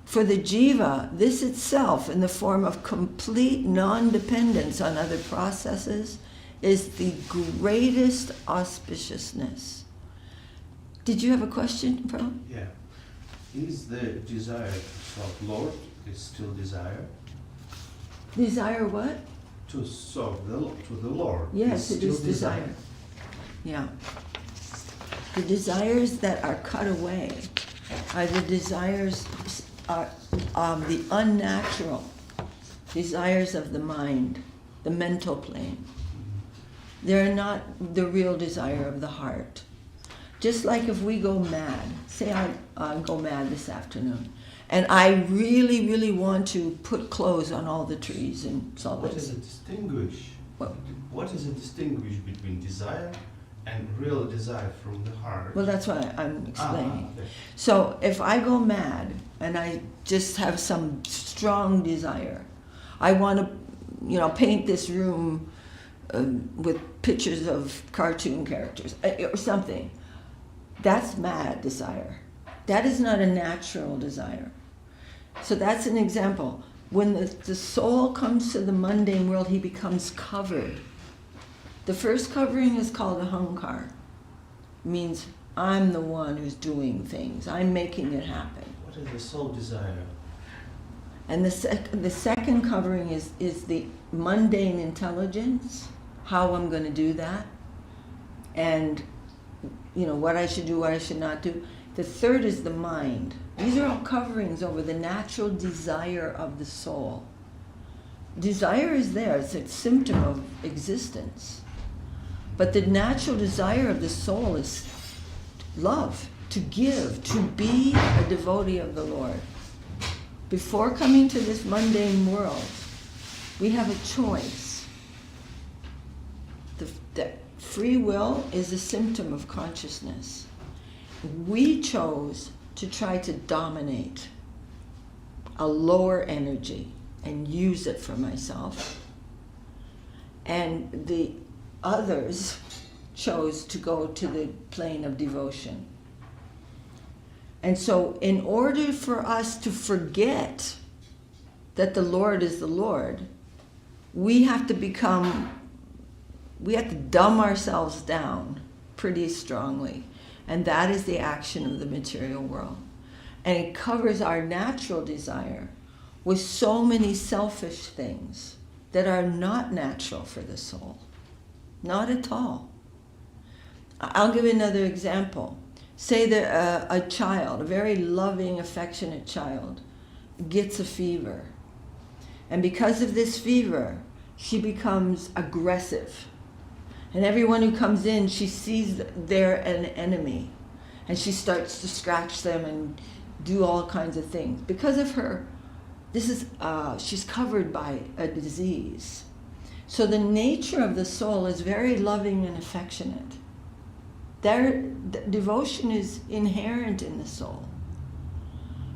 For the jiva, this itself, in the form of complete non-dependence on other processes, is the greatest auspiciousness. Did you have a question, Pro? Yeah. Is the desire to serve Lord is still desire? Desire what? To serve to the Lord. Yes, it still is desire. Yeah. The desires that are cut away are the desires, the unnatural desires of the mind, the mental plane. They're not the real desire of the heart. Just like if we go mad, say I go mad this afternoon, and I really, really want to put clothes on all the trees in Salt Lake. What is it distinguish? What? What is it distinguish between desire and real desire from the heart? Well, that's what I'm explaining. Okay. So if I go mad and I just have some strong desire, I want to, paint this room with pictures of cartoon characters or something. That's mad desire. That is not a natural desire. So that's an example. When the soul comes to the mundane world, he becomes covered. The first covering is called ahankar. It means I'm the one who's doing things. I'm making it happen. What is the soul desire? And the second covering is the mundane intelligence, how I'm going to do that, and what I should do, what I should not do. The third is the mind. These are all coverings over the natural desire of the soul. Desire is there, it's a symptom of existence. But the natural desire of the soul is love, to give, to be a devotee of the Lord. Before coming to this mundane world, we have a choice. The free will is a symptom of consciousness. We chose to try to dominate a lower energy and use it for myself. And the others chose to go to the plane of devotion. And so in order for us to forget that the Lord is the Lord, we have to dumb ourselves down pretty strongly. And that is the action of the material world. And it covers our natural desire with so many selfish things that are not natural for the soul. Not at all. I'll give you another example. Say that a child, a very loving, affectionate child, gets a fever. And because of this fever, she becomes aggressive. And everyone who comes in, she sees they're an enemy. And she starts to scratch them and do all kinds of things. Because of her, she's covered by a disease. So the nature of the soul is very loving and affectionate. Devotion is inherent in the soul.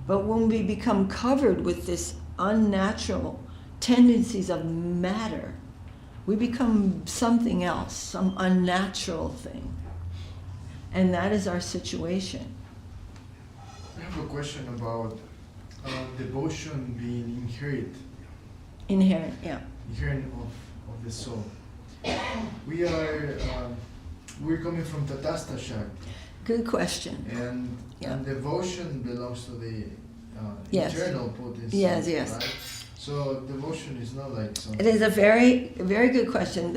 But when we become covered with this unnatural tendencies of matter, we become something else, some unnatural thing. And that is our situation. I have a question about devotion being Inherent, yeah. inherent of the soul. We're coming from Tatastha Shakti, Good question. and devotion belongs to the Yes. internal potency. Yes, yes. Right? So devotion is not like something. It is a very, very good question.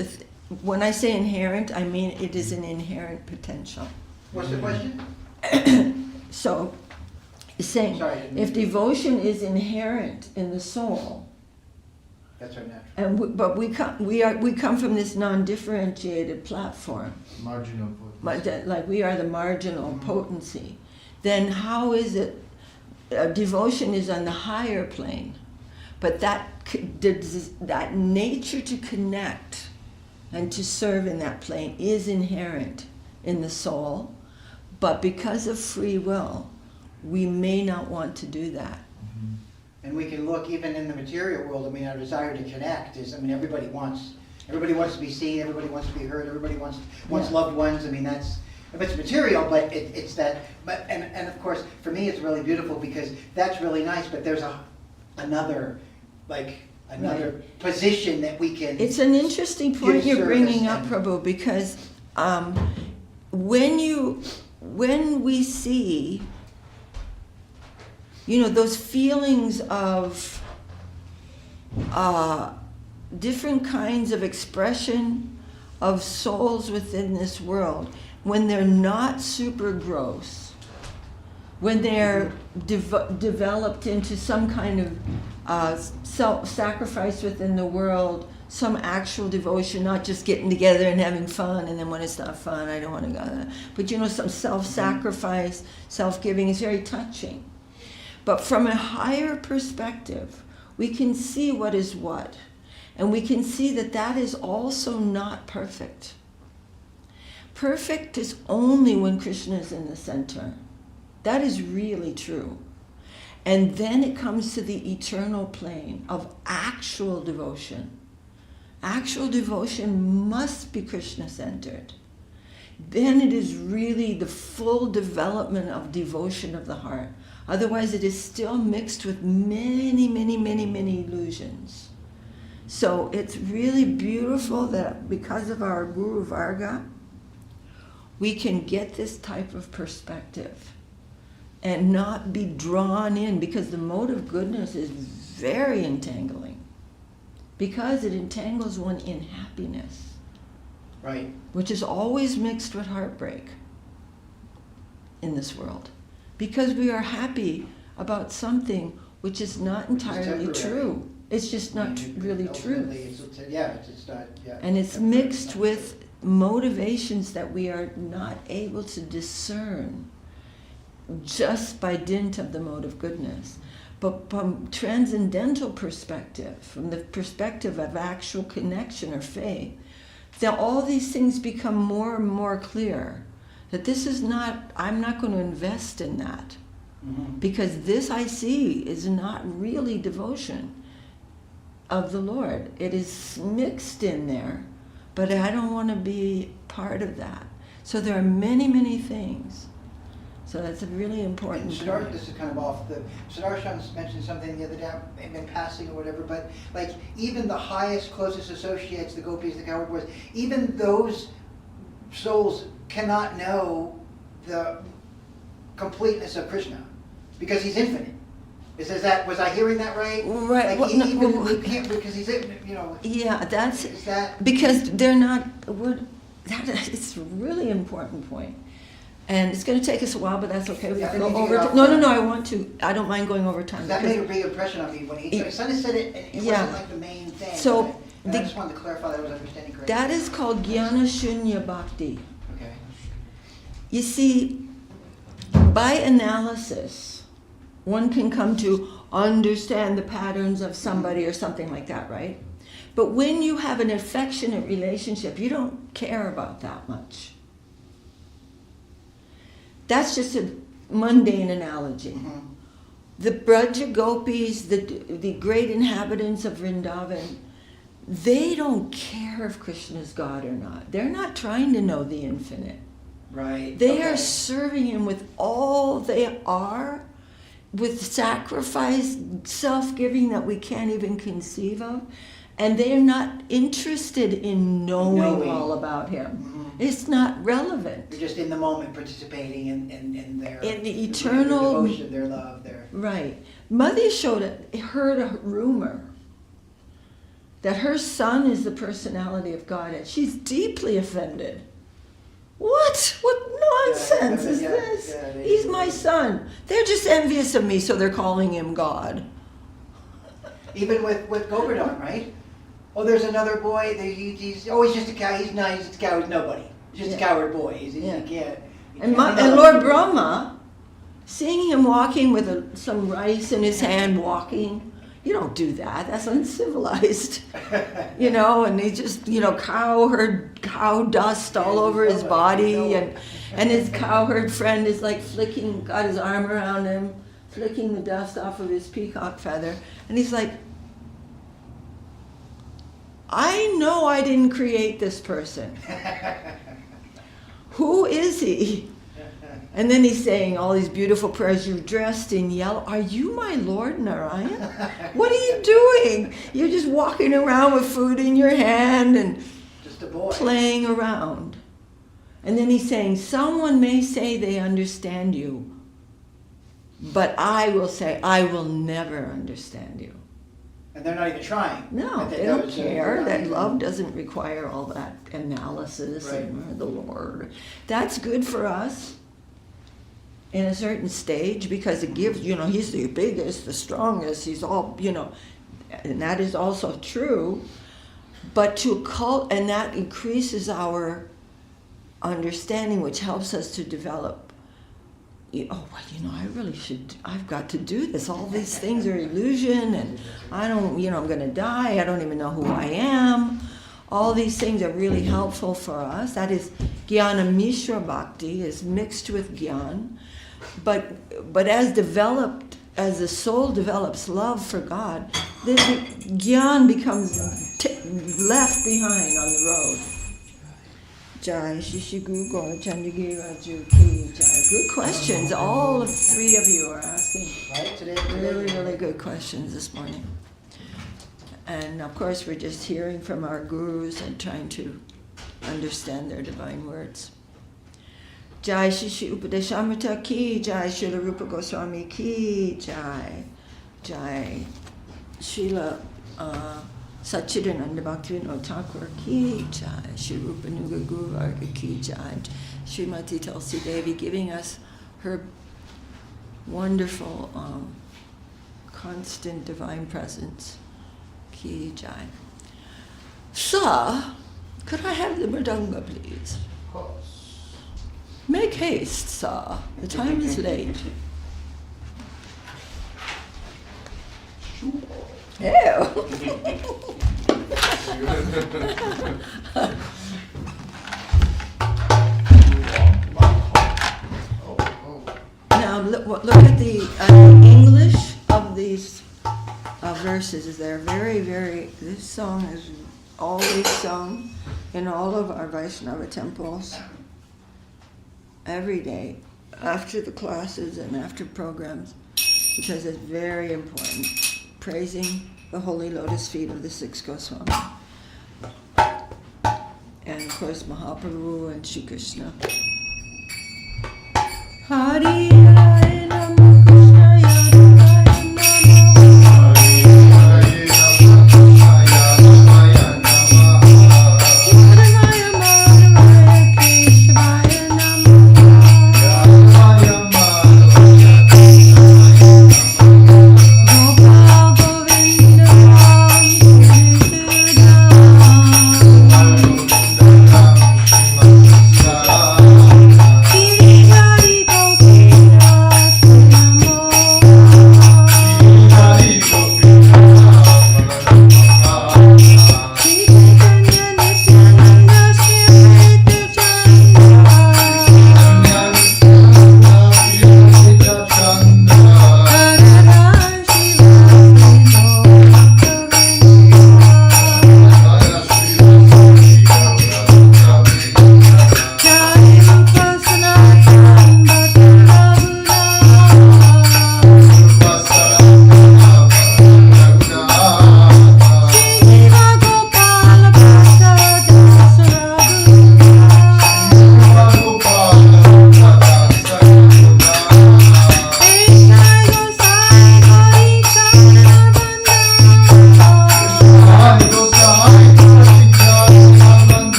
When I say inherent, I mean it is an inherent potential. What's the question? So, it's saying, Sorry. if devotion is inherent in the soul, That's our natural. and we come from this non-differentiated platform, Marginal potency. like we are the marginal potency, then how is it devotion is on the higher plane, but that nature to connect and to serve in that plane is inherent in the soul, but because of free will, we may not want to do that. And we can look even in the material world. I mean, our desire to connect is. I mean, everybody wants to be seen. Everybody wants to be heard. Everybody wants Yeah. loved ones. I mean, if it's material, but it's that, but, and of course, for me, it's really beautiful because that's really nice, but there's another position that we can. It's an interesting point you're bringing up, Prabhu, because when we see, those feelings of different kinds of expression of souls within this world, when they're not super gross, when they're developed into some kind of self-sacrifice within the world, some actual devotion, not just getting together and having fun, and then when it's not fun, I don't want to go. But some self-sacrifice, self-giving is very touching. But from a higher perspective, we can see what is what. And we can see that that is also not perfect. Perfect is only when Krishna is in the center. That is really true. And then it comes to the eternal plane of actual devotion. Actual devotion must be Krishna-centered. Then it is really the full development of devotion of the heart. Otherwise, it is still mixed with many, many, many, many illusions. So it's really beautiful that because of our Guru Varga, we can get this type of perspective and not be drawn in, because the mode of goodness is very entangling, because it entangles one in happiness, right, which is always mixed with heartbreak in this world, because we are happy about something which is not entirely true. It's just not really true. It's not, and it's mixed with motivations that we are not able to discern just by dint of the mode of goodness. But from transcendental perspective, from the perspective of actual connection or faith, that all these things become more and more clear. That this is not, I'm not going to invest in that. Mm-hmm. Because this I see is not really devotion of the Lord. It is mixed in there, but I don't want to be part of that. So there are many, many things. So that's a really important point. This is kind of off the... Sudarshan mentioned something the other day, in passing or whatever, but like even the highest, closest associates, the gopis, the cowherd boys, even those souls cannot know the completeness of Krishna because he's infinite. Was I hearing that right? Right. Like we can't, because he's, Yeah, that's... Is that... Because they're not... It's a really important point. And it's going to take us a while, but that's okay. We can go over. No. I want to. I don't mind going over time. That made a big impression on me when he kind of said it, and it wasn't like the main thing. So I just wanted to clarify that I was understanding correctly. That is called Jnana Shunya Bhakti. Okay. You see, by analysis, one can come to understand the patterns of somebody or something like that, right? But when you have an affectionate relationship, you don't care about that much. That's just a mundane analogy. Mm-hmm. The Braja Gopis, the great inhabitants of Vrindavan, they don't care if Krishna is God or not. They're not trying to know the infinite. Right. They are serving him with all they are, with sacrifice, self-giving that we can't even conceive of. And they're not interested in knowing all about him. Mm-hmm. It's not relevant. They're just in the moment participating in their... In the eternal... Their devotion, their love, their... Right. Mother heard a rumor that her son is the personality of God, and she's deeply offended. What nonsense is this? He's my son. They're just envious of me, so they're calling him God. Even with Govardhan, right? Oh, there's another boy. He's just a cow. He's nice. He's a cow. He's nobody. He's just a coward boy. He can't. And Lord Brahma, seeing him walking with some rice in his hand, walking, you don't do that. That's uncivilized. And he just, cow dust all over his body, and his cowherd friend is like got his arm around him, flicking the dust off of his peacock feather, and he's like, I know I didn't create this person. who is he? And then he's saying all these beautiful prayers. You're dressed in yellow. Are you my Lord Narayan? What are you doing? You're just walking around with food in your hand and Just a boy. playing around. And then he's saying, someone may say they understand you, but I will say, I will never understand you. And they're not even trying. No, But they don't they're care. not That even- love doesn't require all that analysis Right. and the Lord. That's good for us in a certain stage because it gives, he's the biggest, the strongest, he's all, and that is also true. But and that increases our understanding, which helps us to develop. I've got to do this. All these things are illusion, and I'm going to die. I don't even know who I am. All these things are really helpful for us. That is, Jnana Mishra Bhakti is mixed with Gyan. But as the soul develops love for God, then the Gyan becomes left behind on the road. Jai, Shishi Guru Gaura Chandagiri Raju Ki Jai. Good questions. All three of you are asking Right? Today. really, really good questions this morning. And of course, we're just hearing from our gurus and trying to understand their divine words. Jai Shishi Upadesamrta Ki Jai, Srila Rupa Goswami Ki Jai, Jai Srila Satchidananda Bhaktivinoda Thakur Ki Jai, Shri Rupa Nuga Guru Varga Ki Jai, Srimati Tulsi Devi giving us her wonderful, constant divine presence. Ki Jai. Sa, could I have the mridanga, please? Of course. Make haste, Sa. The time is late. Ew. Now look at the English of these verses. They're very, very. This song is always sung in all of our Vaishnava temples every day after the classes and after programs because it's very important. Praising the holy lotus feet of the six Goswami. And of course Mahaprabhu and Shri Krishna. Hari Hari Namo Krishna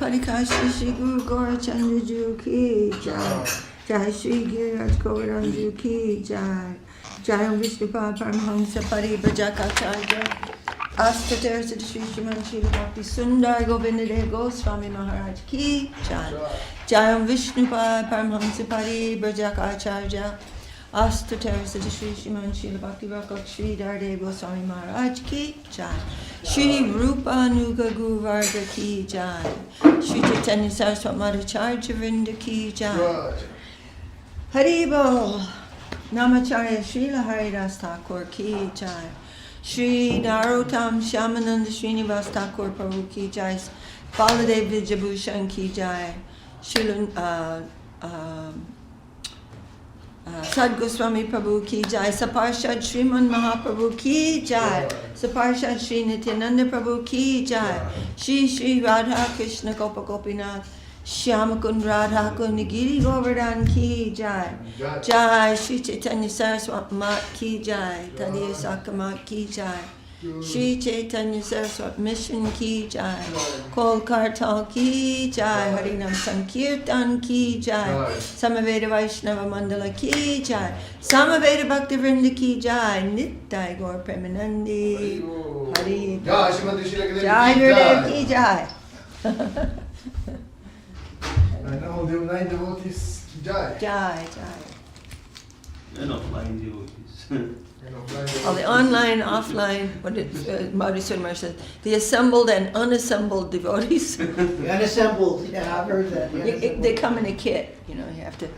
Harikash Shri Guru Gaurachandra Ji Ki Jai. Jai Shri Giriraj Govardhan Ji Ki Jai. Jayam Vishnupad Paramahamsa Parivrajakacarya. Astater Siddha Shri Shriman Srila Bhakti Sundar Govindadev Goswami Maharaj Ki Jai. Jayam Vishnupad Paramahamsa Parivrajakacarya. Astater Siddha Shri Shriman Srila Bhakti Rakak Shri Dardev Goswami Maharaj Ki Jai. Shri Rupa Nuga Guvarga Ki Jai. Shri Chaitanya Saraswat Madhacharya Vrinda Ki Jai. Haribol. Namacharya Srila Haridas Thakur Ki Jai. Shri Narottam Shyamananda Srinivas Thakur Prabhu Ki Jai. Baladev Vijabhushan Ki Jai. Srila Sad Goswami Prabhu Ki Jai. Saparshad Sriman Mahaprabhu Ki Jai. Saparshad Shri Nityananda Prabhu Ki Jai. Shri Radha Krishna Gopa Gopinath Shyamakund Radha Kundigiri Govardhan Ki Jai. Jai Shri Chaitanya Saraswat Mat Ki Jai. Tadiya Sakamat Ki Jai. Shri Chaitanya Saraswat Mission Ki Jai. Kol Kartal Ki Jai. Harinam Sankirtan Ki Jai. Samaveda Vaishnava Mandala Ki Jai. Samaveda Bhakti Vrinda Ki Jai. Nittai Gaur Premanandi. Hari Jai Shrimati Shri Gurudev Jai Ki Gurudev Jai. Ki Jai. And all the 9 devotees Ki Jai. Jai Jai. And offline devotees. And offline All the devotees. online, offline, what did Madhusudama Maharaj said, the assembled and unassembled devotees. The unassembled, yeah, I've heard that. the They unassembled. come in a kit, you know, you have to